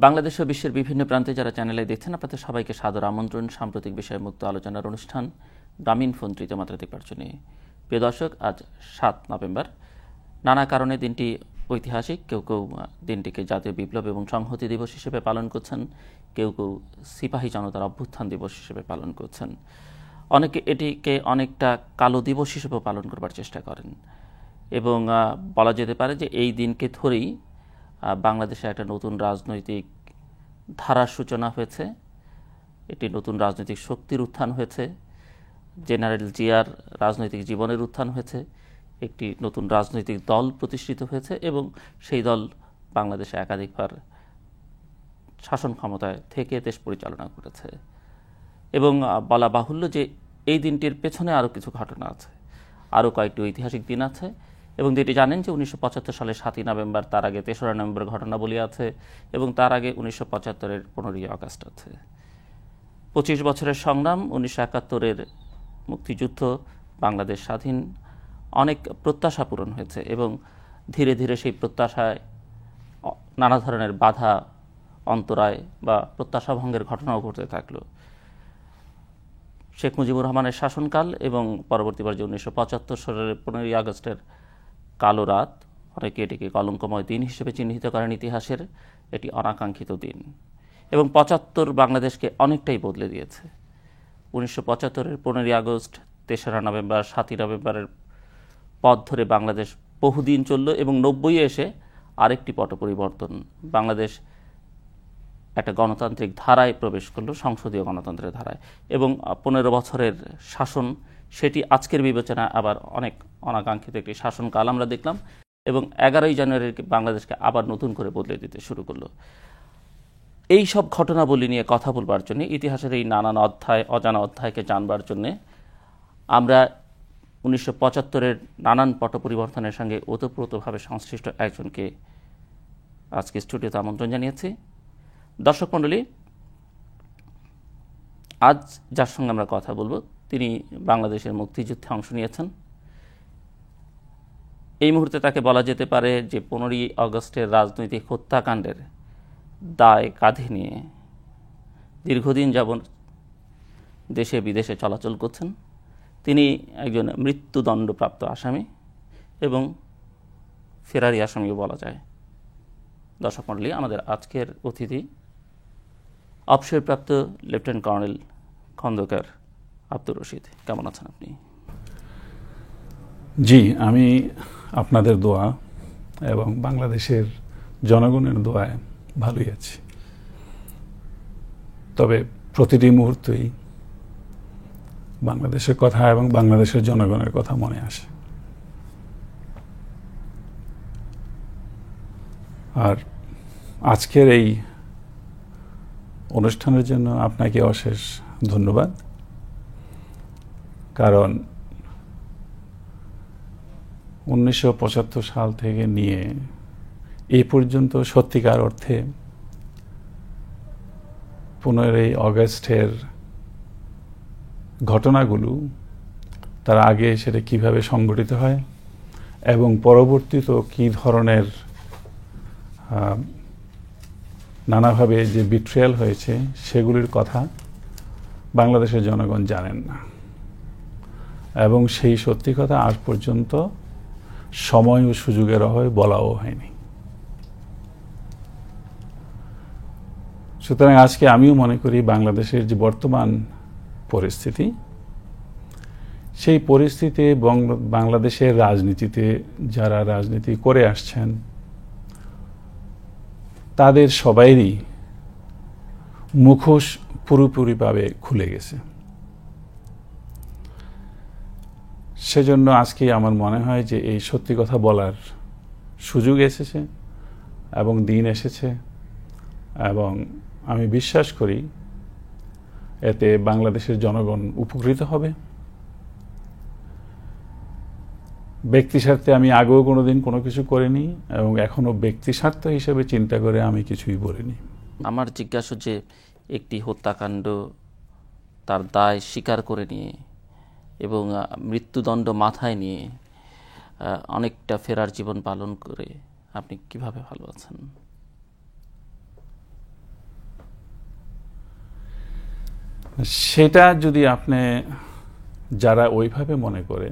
বাংলাদেশ ও বিশ্বের বিভিন্ন প্রান্তে যারা চ্যানেলে দেখছেন, আপনাদের সবাইকে সাদর আমন্ত্রণ সাম্প্রতিক বিষয় মুক্ত আলোচনার অনুষ্ঠান গ্রামীণ ফোন তৃতীয় মাত্রা নিয়ে। প্রিয় দর্শক, আজ 7 নভেম্বর। নানা কারণে দিনটি ঐতিহাসিক। কেউ কেউ দিনটিকে জাতীয় বিপ্লব এবং সংহতি দিবস হিসেবে পালন করছেন, কেউ কেউ সিপাহী জনতার অভ্যুত্থান দিবস হিসেবে পালন করছেন, অনেকে এটিকে অনেকটা কালো দিবস হিসেবে পালন করবার চেষ্টা করেন। এবং বলা যেতে পারে যে এই দিনকে ধরেই বাংলাদেশে একটা নতুন রাজনৈতিক ধারার সূচনা হয়েছে, একটি নতুন রাজনৈতিক শক্তির উত্থান হয়েছে, জেনারেল জিয়ার রাজনৈতিক জীবনের উত্থান হয়েছে, একটি নতুন রাজনৈতিক দল প্রতিষ্ঠিত হয়েছে এবং সেই দল বাংলাদেশে একাধিকবার শাসন ক্ষমতায় থেকে দেশ পরিচালনা করেছে। এবং বলা বাহুল্য যে এই দিনটির পেছনে আরও কিছু ঘটনা আছে, আরও কয়েকটি ঐতিহাসিক দিন আছে। এবং যেটি জানেন যে 1975 সালে 7ই নভেম্বর, তার আগে 3রা নভেম্বর ঘটনাবলী আছে এবং তার আগে 1975-এর 15ই আগস্ট আছে। 25 বছরের সংগ্রাম, 1971-এর মুক্তিযুদ্ধ, বাংলাদেশ স্বাধীন, অনেক প্রত্যাশা পূরণ হয়েছে এবং ধীরে ধীরে সেই প্রত্যাশায় নানা ধরনের বাধা, অন্তরায় বা প্রত্যাশা ভঙ্গের ঘটনাও ঘটতে থাকলো। শেখ মুজিবুর রহমানের শাসনকাল এবং পরবর্তীবার যে 1975 সালের 15ই আগস্টের কালো রাত, অনেকে এটিকে কলঙ্কময় দিন হিসেবে চিহ্নিত করেন ইতিহাসের, এটি অনাকাঙ্ক্ষিত দিন। এবং 75 বাংলাদেশকে অনেকটাই বদলে দিয়েছে। 1975-এর 15ই আগস্ট, 3রা নভেম্বর, 7ই নভেম্বরের পথ ধরে বাংলাদেশ বহুদিন চলল এবং 90-এ এসে আরেকটি পট পরিবর্তন। বাংলাদেশ একটা গণতান্ত্রিক ধারায় প্রবেশ করলো, সংসদীয় গণতন্ত্রের ধারায়, এবং 15 বছরের শাসন, সেটি আজকের বিবেচনায় আবার অনেক অনাকাঙ্ক্ষিত একটি শাসনকাল আমরা দেখলাম এবং 11ই জানুয়ারি বাংলাদেশকে আবার নতুন করে বদলে দিতে শুরু করলো। এই সব ঘটনাবলী নিয়ে কথা বলবার জন্য, ইতিহাসের এই নানান অধ্যায়, অজানা অধ্যায়কে জানবার জন্যে আমরা 1975-এর নানান পট পরিবর্তনের সঙ্গে ওতপ্রোতভাবে সংশ্লিষ্ট একজনকে আজকে স্টুডিওতে আমন্ত্রণ জানিয়েছি। দর্শক মণ্ডলী, আজ যার সঙ্গে আমরা কথা বলবো তিনি বাংলাদেশের মুক্তিযুদ্ধে অংশ নিয়েছেন। এই মুহূর্তে তাকে বলা যেতে পারে যে 15ই আগস্টের রাজনৈতিক হত্যাকাণ্ডের দায় কাঁধে নিয়ে দীর্ঘদিন যাবৎ দেশে বিদেশে চলাচল করছেন। তিনি একজন মৃত্যুদণ্ডপ্রাপ্ত আসামি এবং ফেরারি আসামিও বলা যায়। দর্শক মণ্ডলী, আমাদের আজকের অতিথি অবসরপ্রাপ্ত লেফটেন্যান্ট কর্নেল খন্দকার আব্দুর রশিদ। কেমন আছেন আপনি? জি, আমি আপনাদের দোয়া এবং বাংলাদেশের জনগণের দোয়ায় ভালোই আছি। তবে প্রতিটি মুহূর্তেই বাংলাদেশের কথা এবং বাংলাদেশের জনগণের কথা মনে আসে। আর আজকের এই অনুষ্ঠানের জন্য আপনাকে অশেষ ধন্যবাদ। কারণ 1975 সাল থেকে নিয়ে এই পর্যন্ত সত্যিকার অর্থে 15ই আগস্টের ঘটনাগুলো, তার আগে সেটা কিভাবে সংগঠিত হয় এবং পরবর্তীতে কী ধরনের নানাভাবে যে বিট্রিয়াল হয়েছে, সেগুলির কথা বাংলাদেশের জনগণ জানেন না এবং সেই সত্যি কথা আজ পর্যন্ত সময় ও সুযোগের অভাবে বলাও হয়নি। সুতরাং আজকে আমিও মনে করি বাংলাদেশের যে বর্তমান পরিস্থিতি, সেই পরিস্থিতিতে বাংলাদেশের রাজনীতিতে যারা রাজনীতি করে আসছেন তাদের সবাইরই মুখোশ পুরোপুরিভাবে খুলে গেছে। সেজন্য আজকে আমার মনে হয় যে এই সত্যি কথা বলার সুযোগ এসেছে এবং দিন এসেছে, এবং আমি বিশ্বাস করি এতে বাংলাদেশের জনগণ উপকৃত হবে। ব্যক্তি স্বার্থে আমি আগেও কোনোদিন কোনো কিছু করিনি এবং এখনো ব্যক্তি স্বার্থ হিসেবে চিন্তা করে আমি কিছুই বলিনি। আমার জিজ্ঞাসা যে একটি হত্যাকাণ্ড তার দায় স্বীকার করে নিয়ে এবং মৃত্যুদণ্ড মাথায় নিয়ে অনেকটা ফেরার জীবন পালন করে আপনি কিভাবে ভালো আছেন? সেটা যদি আপনি যারা ওইভাবে মনে করে,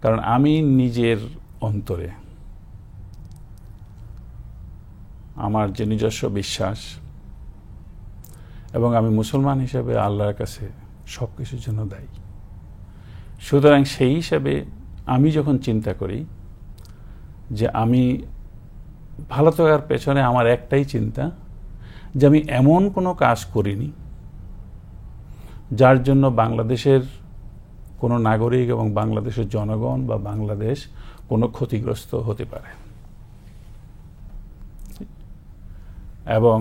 কারণ আমি নিজের অন্তরে আমার যে নিজস্ব বিশ্বাস এবং আমি মুসলমান হিসেবে আল্লাহর কাছে সব কিছুর জন্য দায়ী। সুতরাং সেই হিসাবে আমি যখন চিন্তা করি যে আমি ভালো থাকার পেছনে আমার একটাই চিন্তা যে আমি এমন কোনো কাজ করিনি যার জন্য বাংলাদেশের কোনো নাগরিক এবং বাংলাদেশের জনগণ বা বাংলাদেশ কোনো ক্ষতিগ্রস্ত হতে পারে। এবং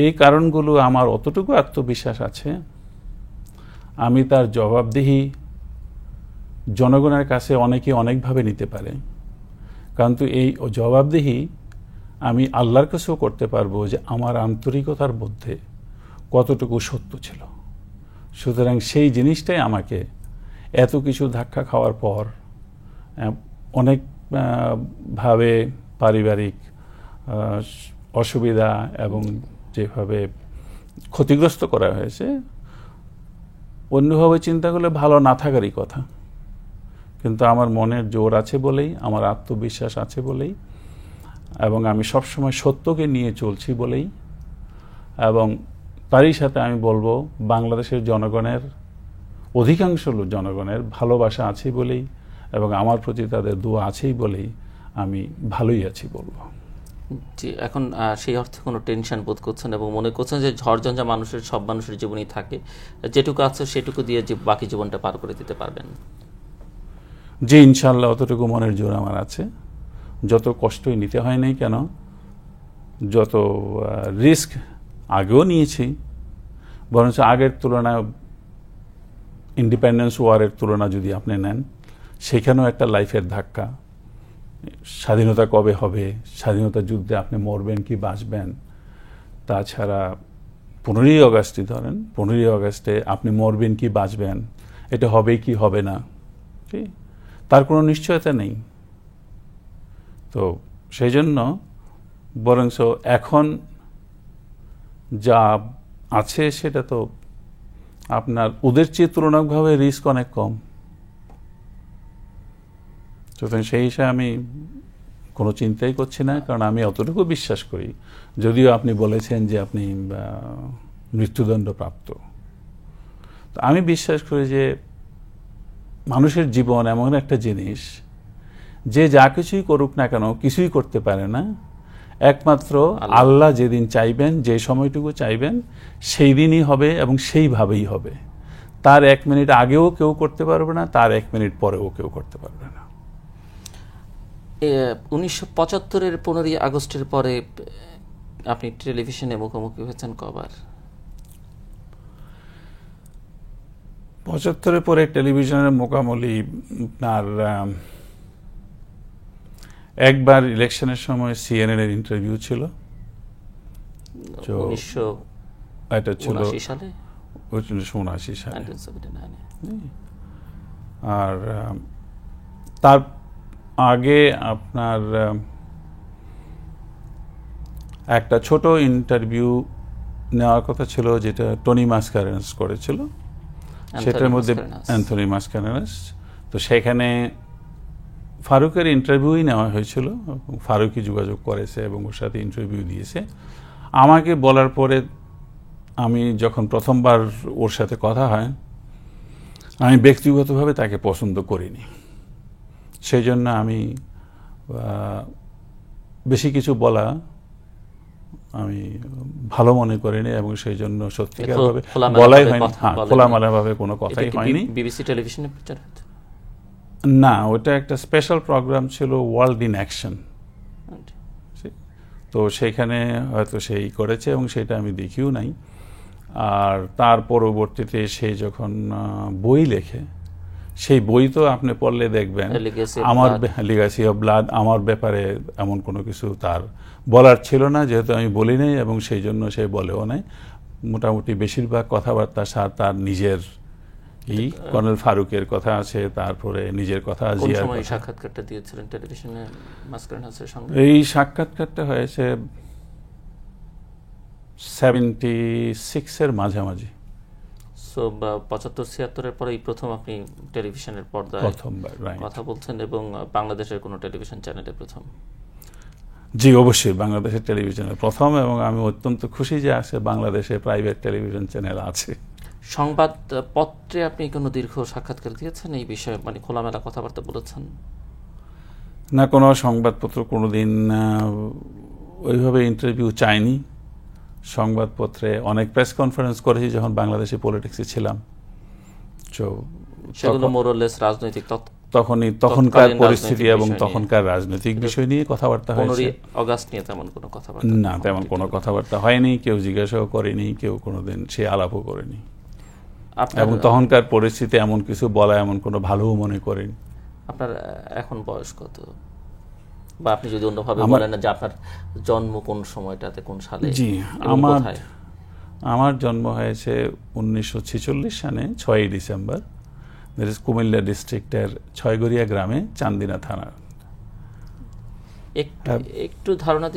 এই কারণগুলো আমার অতটুকু আত্মবিশ্বাস আছে, আমি তার জবাবদিহি জনগণের কাছে অনেকে অনেকভাবে নিতে পারে, কিন্তু এই জবাবদিহি আমি আল্লাহর কাছেও করতে পারবো যে আমার আন্তরিকতার মধ্যে কতটুকু সত্য ছিল। সুতরাং সেই জিনিসটাই আমাকে এত কিছু ধাক্কা খাওয়ার পর অনেক ভাবে পারিবারিক অসুবিধা এবং যেভাবে ক্ষতিগ্রস্ত করা হয়েছে, অন্যভাবে চিন্তা করলে ভালো না থাকারই কথা, কিন্তু আমার মনের জোর আছে বলেই, আমার আত্মবিশ্বাস আছে বলেই, এবং আমি সবসময় সত্যকে নিয়ে চলছি বলেই, এবং তারই সাথে আমি বলবো বাংলাদেশের জনগণের অধিকাংশ জনগণের ভালোবাসা আছে বলেই এবং আমার প্রতি তাদের দোয়া আছেই বলেই আমি ভালোই আছি বলবো। জি, এখন সেই অর্থে কোনো টেনশন বোধ করছেন এবং মনে করছেন যে ঝড়ঝঞ্ঝা মানুষের সব মানুষের জীবনই থাকে, যেটুকু আছে সেটুকু দিয়ে যে বাকি জীবনটা পার করে দিতে পারবেন? জি, ইনশাআল্লাহ অতটুকু মনের জোর আমার আছে। যত কষ্টই নিতে হয় নাই কেন, যত রিস্ক আগেও নিয়েছি, বরঞ্চ আগের তুলনায় ইন্ডিপেন্ডেন্স ওয়ারের তুলনা যদি আপনি নেন, সেখানেও একটা লাইফের ধাক্কা। স্বাধীনতা কবে হবে, স্বাধীনতা যুদ্ধে আপনি মরবেন কি বাঁচবেন, তাছাড়া 15ই আগস্টই ধরেন, 15ই আগস্টে আপনি মরবেন কি বাঁচবেন, এটা হবে কি হবে না, ঠিক তার কোনো নিশ্চয়তা নেই। তো সেই জন্য বরঞ্চ এখন যা আছে সেটা তো আপনার ওদের চেয়ে তুলনামূলকভাবে রিস্ক অনেক কম। সুতরাং সেই হিসাবে আমি কোনো চিন্তাই করছি না, কারণ আমি অতটুকু বিশ্বাস করি, যদিও আপনি বলেছেন যে আপনি মৃত্যুদণ্ড প্রাপ্ত, তো আমি বিশ্বাস করি যে মানুষের জীবন এমন একটা জিনিস যে যা কিছুই করুক না কেন কিছুই করতে পারে না, একমাত্র আল্লাহ যেদিন চাইবেন, যে সময়টুকু চাইবেন সেই দিনই হবে এবং সেইভাবেই হবে। তার 1 মিনিট আগেও কেউ করতে পারবে না, তার 1 মিনিট পরেও কেউ করতে পারবে না। 1975-এর 15ই আগস্টের পরে আপনি টেলিভিশনে মুখোমুখি হয়েছেন কবার? 75-এর পরে টেলিভিশনের মুখোমুখি আপনার একবার ইলেকশনের সময় CNN এর ইন্টারভিউ ছিল, 1979 সালে, 1979 সালে। 1979 আর তার আগে আপনার একটা ছোট ইন্টারভিউ নেওয়ার কথা ছিল, যেটা টনি মাসকারেনাস করেছিল, সেটার মধ্যে অ্যান্থনি মাসকারেনাস। তো সেখানে ফারুকের ইন্টারভিউই নেওয়া হয়েছিল, ফারুকই যোগাযোগ করেছে এবং ওর সাথে ইন্টারভিউ দিয়েছে। আমাকে বলার পরে আমি যখন প্রথমবার ওর সাথে কথা হয়, আমি ব্যক্তিগতভাবে তাকে পছন্দ করিনি, সেই জন্য আমি বেশি কিছু বলা আমি ভালো মনে করিনি এবং সেই জন্য সত্যিকারভাবে বলাই হয়নি, খোলামেলাভাবে কোনো কথাই হয়নি। বিবিসি টেলিভিশনে প্রচার হতো না, ওটা একটা স্পেশাল প্রোগ্রাম ছিল, ওয়ার্ল্ড ইন অ্যাকশন। তো সেইখানে হয়তো সেই করেছে এবং সেটা আমি দেখিও নাই। আর তার পরবর্তীতে সে যখন বই লেখে, সেই বই তো আপনি পড়লে দেখবেন আমার লিগ্যাসি অফ ব্লাড, আমার ব্যাপারে এমন কোনো কিছু তার বলার ছিল না, যেহেতু আমি বলি নাই এবং সেই জন্য সে বলেও নাই। মোটামুটি বেশিরভাগ কথাবার্তা তার নিজের কর্নেল ফারুকের কথা আছে, তারপরে নিজের কথা। সাক্ষাৎকারটা দিয়েছিলেন টেলিভিশনে মাসকারেনাসের সঙ্গে? এই সাক্ষাৎকারটা হয়েছে 76-এর মাঝামাঝি। সো 75-76-এর পরে এই প্রথম আপনি টেলিভিশনের পর্দায় প্রথমবার, রাইট। কথা বলছেন এবং বাংলাদেশের কোনো টেলিভিশন চ্যানেলে প্রথম। জি, অবশ্যই বাংলাদেশের টেলিভিশনে প্রথম, এবং আমি অত্যন্ত খুশি যে আছে বাংলাদেশে প্রাইভেট টেলিভিশন চ্যানেল আছে। সংবাদপত্রে আপনি কোনো দীর্ঘ সাক্ষাৎকার দিয়েছেন এই বিষয়ে, মানে খোলামেলা কথাবার্তা বলেছেন? না, কোনো সংবাদপত্র কোনোদিন ওইভাবে ইন্টারভিউ চাইনি। সংবাদপত্রে অনেক প্রেস কনফারেন্স করেছি যখন বাংলাদেশে পলিটিক্সে ছিলাম, সেগুলো মোরলেস রাজনৈতিক তখনকার পরিস্থিতি এবং তখনকার রাজনৈতিক বিষয় নিয়ে কথাবার্তা হয়েছে। 15 আগস্ট নিয়ে তেমন কোনো কথাবার্তা না, তেমন কোনো কথাবার্তা হয়নি, কেউ জিজ্ঞাসাও করেনি, কেউ কোনোদিন সে আলাপও করেনি, এবং তখনকার পরিস্থিতি এমন কিছু বলা এমন কোনো ভালোও মনে করেনি। আপনার এখন বয়স কত, বা আপনি যদি অন্যভাবে বলেন না যে আপনার জন্ম কোন সময়টাতে, কোন সালে? জি, আমার জন্ম হয়েছে 1946 সালে 6ই ডিসেম্বর, কুমিল্লা ডিস্ট্রিক্টের ছয়গড়িয়া গ্রামে, চান্দিনা থানার। একটু ধারণা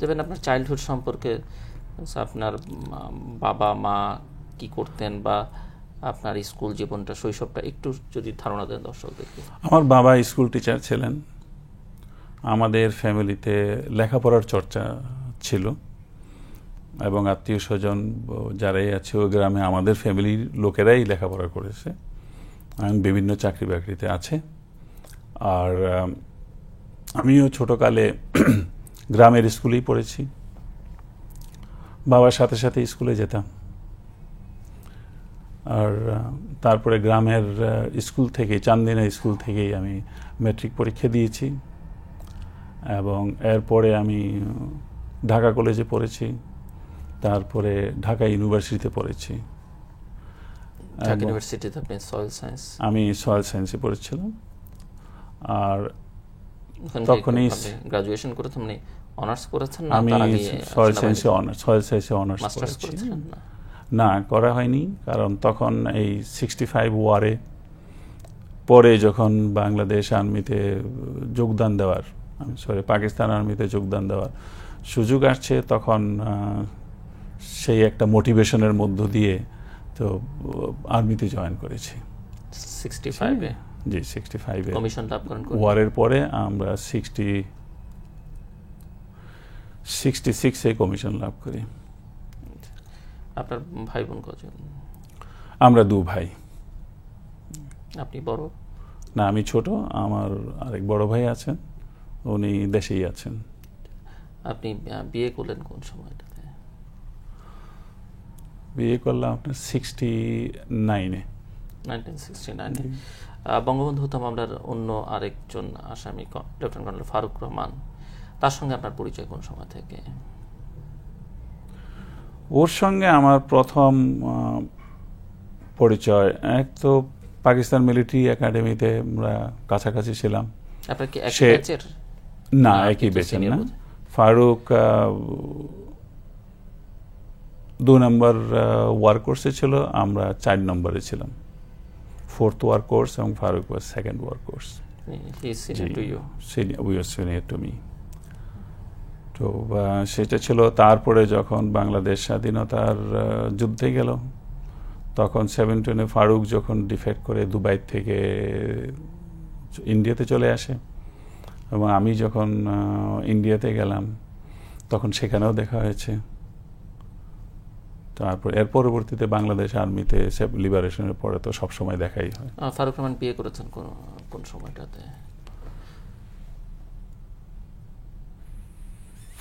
দেবেন আপনার চাইল্ডহুড সম্পর্কে? আপনার বাবা মা কি করতেন, বা আপনার স্কুল জীবনটা, শৈশবটা একটু যদি ধারণা দেন দর্শকদেরকে। আমার বাবা স্কুল টিচার ছিলেন। আমাদের ফ্যামিলিতে লেখাপড়ার চর্চা ছিল, এবং আত্মীয় স্বজন যারাই আছে ওই গ্রামে আমাদের ফ্যামিলির লোকেরাই লেখাপড়া করেছে, বিভিন্ন চাকরি বাকরিতে আছে। আর আমিও ছোটকালে গ্রামের স্কুলেই পড়েছি, বাবার সাথে সাথে স্কুলে যেতাম। আর তারপরে গ্রামের স্কুল থেকে, চান্দিনা স্কুল থেকেই আমি ম্যাট্রিক পরীক্ষা দিয়েছি, এবং এরপরে আমি ঢাকা কলেজে পড়েছি, তারপরে ঢাকা ইউনিভার্সিটিতে পড়েছি। ঢাকা ইউনিভার্সিটিতে আপনি সয়েল সায়েন্স? আমি সয়েল সায়েন্সে পড়েছিলাম। আর তখনই গ্রাজুয়েশন করেছেন, মানে অনার্স করেছেন? আমি সয়েল সায়েন্সে অনার্স করেছি। না, করা হয়নি, কারণ তখন এই 65 ওয়ারে পরে যখন বাংলাদেশ আর্মিতে যোগদান দেওয়ার, পাকিস্তান আর্মিতে যোগদান দেওয়ার সুযোগ আসছে, তখন সেই একটা মোটিভেশনের মধ্য দিয়ে তো আর্মিতে জয়েন করেছি 65-এ। জি, 65-এ কমিশন লাভ করেন। ওয়ারের পরে আমরা 66-এ কমিশন লাভ করি। আপনার ভাই বোন কজন? আমরা 2 ভাই। আপনি বড়? না, আমি ছোট। আমার আরেক বড় ভাই আছেন, উনি দেশেই আছেন। আপনি বিয়ে করলেন কোন সময়টাতে? বিয়ে করলাম আপনার 1969-এ। 1969-এ। বঙ্গবন্ধু হত্যা মামলার অন্য আরেকজন আসামি লেফটেন্যান্ট কর্নেল ফারুক রহমান, তার সঙ্গে আপনার পরিচয় কোন সময় থেকে? ওর সঙ্গে আমার প্রথম পরিচয়, এক তো পাকিস্তান মিলিটারি একাডেমিতে আমরা কাছাকাছি ছিলাম। আপনার কি একই ব্যাচের? না, একই ব্যাচের না। ফারুক 2 নম্বর ওয়ার কোর্সে ছিল, আমরা 4 নম্বরে ছিলাম, 4th ওয়ার কোর্স, এবং Farooq was 2nd war course. Senior to me. তো সেটা ছিল। তারপরে যখন বাংলাদেশ স্বাধীনতার যুদ্ধে গেল, তখন 71-এ ফারুক যখন ডিফেক্ট করে দুবাই থেকে ইন্ডিয়াতে চলে আসে, এবং আমি যখন ইন্ডিয়াতে গেলাম তখন সেখানেও দেখা হয়েছে। তারপর এর পরবর্তীতে বাংলাদেশ আর্মিতে লিবারেশনের পরে তো সবসময় দেখাই হয়। ফারুক রহমান বিয়ে করেছেন কোন সময়টাতে?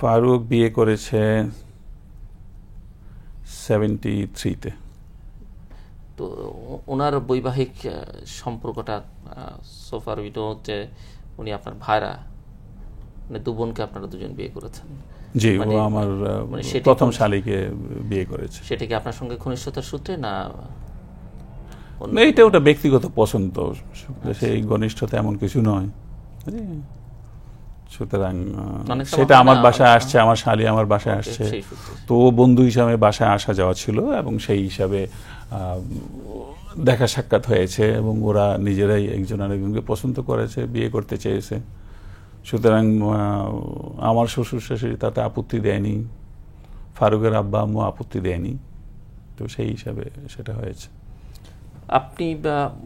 ফারুক বিয়ে করেছে 73-তে। তো ওনার বৈবাহিক সম্পর্কটা, সোফার উইডো, যে উনি আপনার ভাইরা, মানে 2 বোনকে আপনারা 2জন বিয়ে করেছেন? জি, ও আমার প্রথম শালীকে বিয়ে করেছে। সেটা কি আপনার সঙ্গে ঘনিষ্ঠতার সূত্রে, না এইটা ওটা ব্যক্তিগত পছন্দ, সেই ঘনিষ্ঠতা এমন কিছু নয়। সুতরাং সেটা আমার বাসায় আসছে, আমার শালী আমার বাসায় আসছে, তো বন্ধু হিসাবে বাসায় আসা যাওয়া ছিল, এবং সেই হিসাবে দেখা সাক্ষাৎ হয়েছে, এবং ওরা নিজেরাই একজন আরেকজনকে পছন্দ করেছে, বিয়ে করতে চেয়েছে। সুতরাং আমার শ্বশুর শাশুড়ি তাতে আপত্তি দেয়নি, ফারুকের আব্বা আম্মু আপত্তি দেয়নি, তো সেই হিসাবে সেটা হয়েছে। আপনি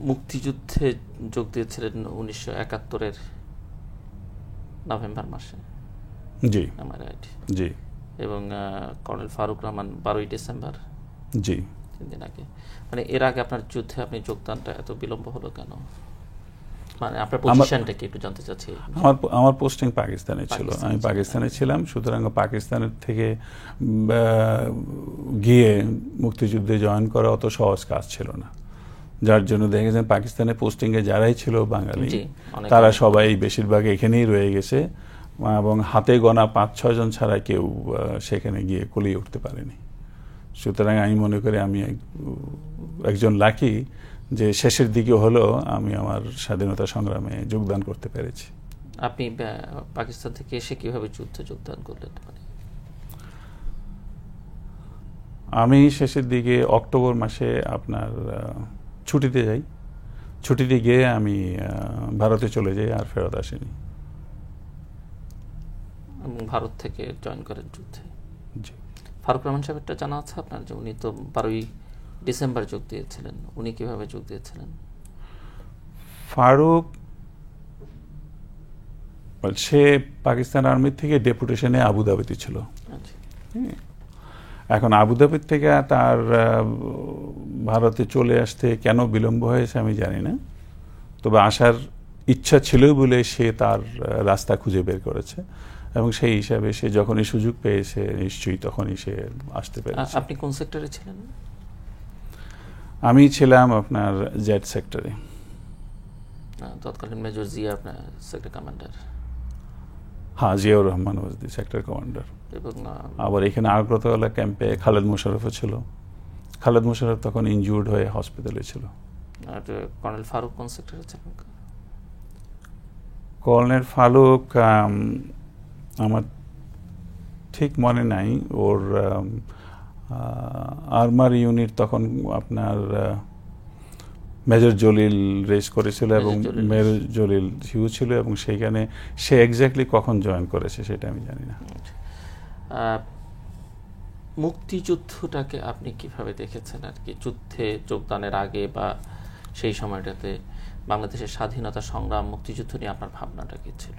মুক্তিযুদ্ধে যোগ দিয়েছিলেন 1971-এর নভেম্বর মাসে, জি আমার রাইট? জি। এবং কর্নেল ফারুক রহমান 12ই ডিসেম্বর, জি। 3 দিন আগে। মানে এর আগে আপনার যুদ্ধে আপনি যোগদানটা এত বিলম্ব হলো কেন? মানে আপনার পজিশনটা কি একটু জানতে চাচ্ছি। আমার পোস্টিং পাকিস্তানে ছিল, আমি পাকিস্তানে ছিলাম, সুতরাং পাকিস্তানের থেকে গিয়ে মুক্তিযুদ্ধে জয়েন করা অত সহজ কাজ ছিল না, যার জন্য দেখেছেন পাকিস্তানে পোস্টিংয়ে যারাই ছিল বাঙালি তারা সবাই বেশিরভাগ এখানেই রয়ে গেছে, এবং হাতে গোনা 5-6 জন ছাড়া কেউ সেখানে গিয়ে কুলিয়ে উঠতে পারেনি। সুতরাং আমি মনে করি আমি একজন লাকি যে শেষের দিকে হলেও আমি আমার স্বাধীনতা সংগ্রামে যোগদান করতে পেরেছি। আপনি পাকিস্তান থেকে এসে কিভাবে যুদ্ধে যোগদান করলেন? আমি শেষের দিকে অক্টোবর মাসে আপনার ছুটিতে যাই, ছুটিতে গিয়ে আমি ভারতে চলে যাই, আর ফেরত আসিনি। ভারত থেকে জয়েন করেন যুদ্ধে? জি। ফারুক রহমান সাহেবটা জানা আছে আপনার, যে উনি তো 12ই ডিসেম্বর যোগ দিয়েছিলেন, উনি কিভাবে যোগ দিয়েছিলেন? ফারুক সে পাকিস্তান আর্মির থেকে ডেপুটেশনে আবুধাবিতে ছিল। এখন আবুধাবির থেকে তার ভারতে চলে আসতে কেন বিলম্ব হয়েছে আমি জানি না, তবে আসার ইচ্ছা ছিল বলে সে তার রাস্তা খুঁজে বের করেছে, এবং সেই হিসাবে সে যখনই সুযোগ পেয়েছে নিশ্চয়ই তখনই সে আসতে পেরেছে। আপনি কোন সেক্টরে ছিলেন? আমি ছিলাম আপনার জেড সেক্টরে। তৎকালীন মেজর জিয়া আপনার সেক্টর কমান্ডার? হ্যাঁ, জিয়াউর রহমান ওয়াজ দি সেক্টর কমান্ডার। এবং আবার এখানে আগরতলা ক্যাম্পে খালেদ মোশাররফও ছিল। খালেদ মোশাররফ তখন ইনজুর্ড হয়ে হসপিটালে ছিল। আর কর্নেল ফারুক কোন সেক্টরে ছিলেন? কর্নেল ফারুক আমার ঠিক মনে নাই, ওর আর্মার ইউনিট তখন আপনার মেজর জলিল রেস করেছিল, এবং মেজর জলিল হিউ ছিল, এবং সেইখানে সে এক্স্যাক্টলি কখন জয়েন করেছে সেটা আমি জানি না। মুক্তিযুদ্ধটাকে আপনি কিভাবে দেখেছেন আর কি, যুদ্ধে যোগদানের আগে বা সেই সময়টাতে বাংলাদেশের স্বাধীনতা সংগ্রাম, মুক্তিযুদ্ধ নিয়ে আপনার ভাবনাটা কি ছিল?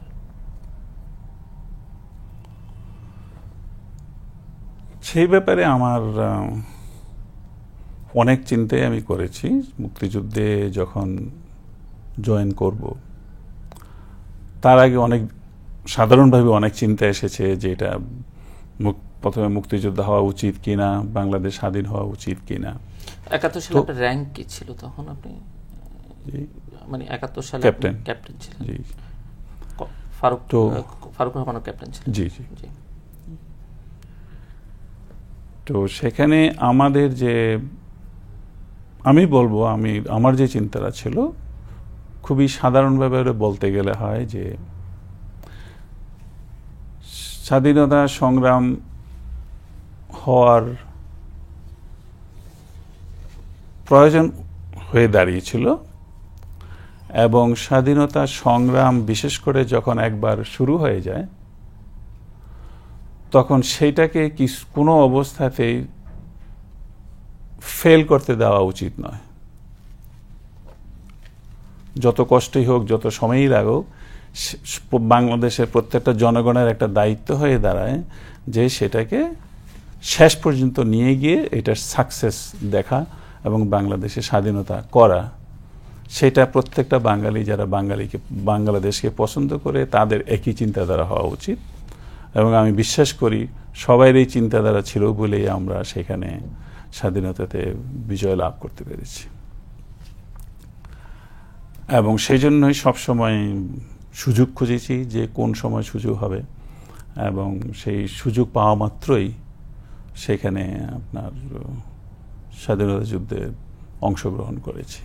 সেই ব্যাপারে আমার অনেক চিন্তাই আমি করেছি। মুক্তিযুদ্ধে যখন জয়েন করব তার আগে অনেক সাধারণভাবে অনেক চিন্তা এসেছে যে এটা প্রথমে মুক্তিযোদ্ধা হওয়া উচিত কিনা, বাংলাদেশ স্বাধীন হওয়া উচিত কিনা। 71 সালে আপনার র্যাঙ্ক কি ছিল তখন? আপনি মানে 71 সালে ক্যাপ্টেন ছিলেন? জি। ফারুক রহমানও ক্যাপ্টেন ছিলেন? জি জি। তো সেখানে আমাদের যে আমি বলবো আমার যে চিন্তাটা ছিল খুবই সাধারণভাবে বলতে গেলে হয় যে স্বাধীনতা সংগ্রাম হওয়ার প্রয়োজন হয়ে দাঁড়িয়েছিল, এবং স্বাধীনতা সংগ্রাম বিশেষ করে যখন একবার শুরু হয়ে যায় তখন সেইটাকে কোনো অবস্থাতেই ফেল করতে দেওয়া উচিত নয়। যত কষ্টই হোক, যত সময়ই লাগুক, বাংলাদেশের প্রত্যেকটা জনগণের একটা দায়িত্ব হয়ে দাঁড়ায় যে সেটাকে শেষ পর্যন্ত নিয়ে গিয়ে এটার সাকসেস দেখা এবং বাংলাদেশে স্বাধীনতা করা। সেটা প্রত্যেকটা বাঙালি যারা বাংলাদেশকে পছন্দ করে তাদের একই চিন্তাধারা হওয়া উচিত, এবং আমি বিশ্বাস করি সবাই এই চিন্তাধারা ছিল বলেই আমরা সেখানে স্বাধীনতাতে বিজয় লাভ করতে পেরেছি। এবং সেই জন্যই সবসময় সুযোগ খুঁজেছি যে কোন সময় সুযোগ হবে, এবং সেই সুযোগ পাওয়া মাত্রই সেখানে আপনার স্বাধীনতা যুদ্ধে অংশগ্রহণ করেছি।